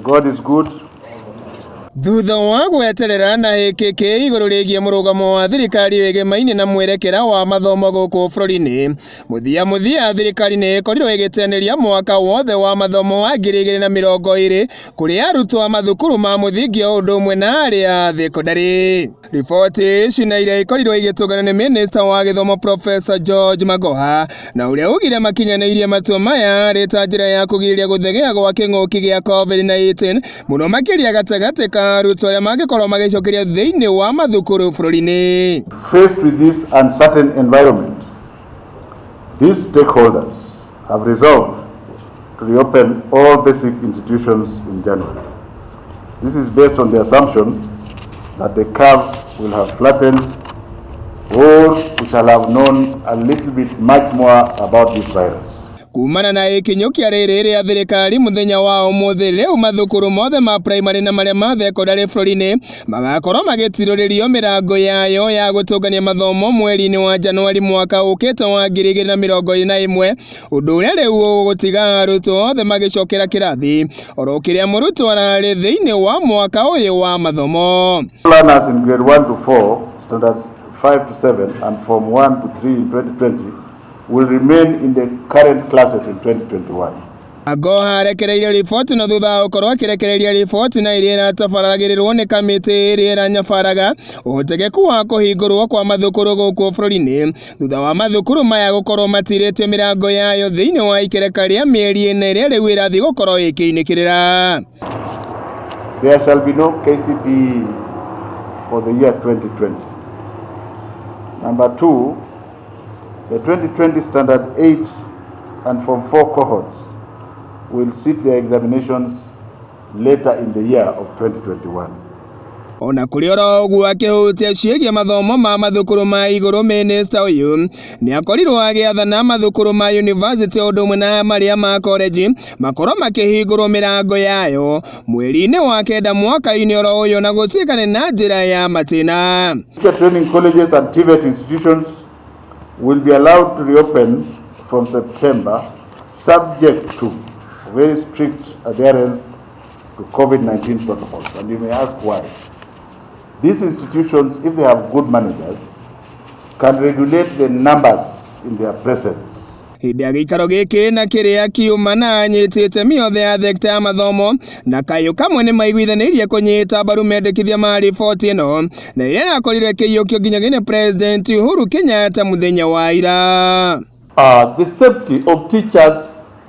God is good. Thutha wa gweterera na hikiki iguru rigie murugamo wa thirikari wegemaine na mwerekera wa mathomo guku bururi-ini muthia thirikari ni ikorirwo igiteneria mwaka wothe wa mathomo wa 2020 kuri arutwo a mathukuru ma muthingi o undu umwe na aria thekondari. Riboti ici na iria ikorirwo igitungana ni Minister wa Githomo Professor George Magoha na uria ugire makinyanirie matua maya rita njira ya kugiriria guthegea gwa king'uki gia COVID-19 muno makiria gatagati Faced with this uncertain environment, these stakeholders have resolved to reopen all basic institutions in January. This is based on the assumption that the curve will have flattened, or we shall have known a little bit much more about this virus. Kumana na ikinyukia riri ya thirikari muthenya wa umuthi riu mathukuru mothe ma primary na maria ma thekondari bururi-ini magakorwo magitiruririo mirango yayo ya gutungania mathomo mweri-ini wa Januari mwaka ukite wa 2021 undu uria riu gutiga arutwo othe magicokera kirathi oro kiria murutwo arari thiini wa mwaka uyu wa mathomo. Learners in grade 1 to 4, standards 5 to 7 and form 1 to 3 in 2020 will remain in the current classes in 2021. Magoha arekereirie riboti na thutha ukorwo akirekereria riboti na iria iratabaragĩrĩrwo ni kamiti iria iranyabaraga utegeku wa kuhingũrwo kwa mathukuru guku bururi-ini thutha wa mathukuru maya gukorwo matiritio mirango yayo thiini wa ikereka ria mieri ĩna iria riu irathi gukorwo ikiinikirira. There shall be no KCPE for the year 2020. Number 2, the 2020 Standard 8 and Form 4 cohorts will sit their examinations later in the year of 2021. Ona kuri oro uguo akihutia ciĩgiĩ mathomo ma mathukuru ma iguru, Minister uyu ni akorirwo agiathana mathukuru ma university undu umwe na maria ma college makorwo makihingũrwo mirango yayo mweri-ini wa kenda mwaka-ini oro uyu na gutikane na njira ya matina. Training colleges and TVET institutions will be allowed to reopen from September, subject to very strict adherence to COVID-19 protocols. And you may ask why. These institutions, if they have good managers, can regulate the numbers in their presence. Hindi ya gĩikaro gĩkĩ na kĩrĩa kiuma na anyitĩte mĩothe ya thekta ya mathomo na kayũ kamwe nĩ maiguithanĩirie kũnyita mbaru mendekithia ma riboti ĩno na iria yakorirwo ĩkĩiyũkio nginyagia nĩ President Uhuru Kenyatta mũthenya wa ira. The safety of teachers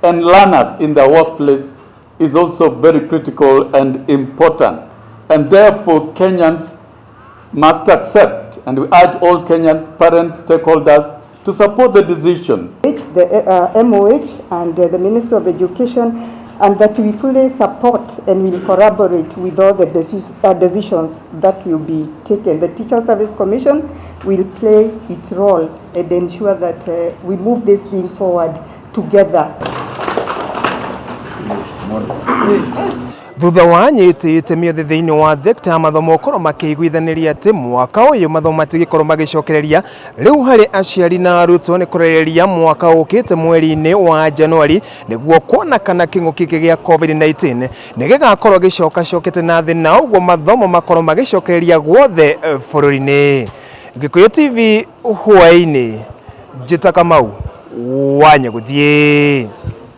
and learners in the workplace is also very critical and important, and therefore Kenyans must accept, and we urge all Kenyans, parents, stakeholders to support the decision. The MOH and the Minister of Education, and that we fully support and will collaborate with all the decisions that will be taken. The Teacher Service Commission will play its role and ensure that we move this thing forward together. Thutha wa anyitĩte mĩothe thĩinĩ wa thekta ya mathomo korwo makĩiguithaniria atĩ mwaka ũyũ mathomo matigikorwo magicokereria rĩu harĩ aciari na arutwo nĩ kũrereria mwaka ũkĩte mweri-inĩ wa Januari nĩguo kuona kana kĩng'ũki gĩa COVID-19 nĩ gĩgakorwo gĩcokacokete na thĩ na ũguo mathomo makorwo magicokereria guothe bũrũri-inĩ. Gĩkũyũ TV hwaĩ-inĩ, Njĩta Kamau, Wanyagũthiĩ.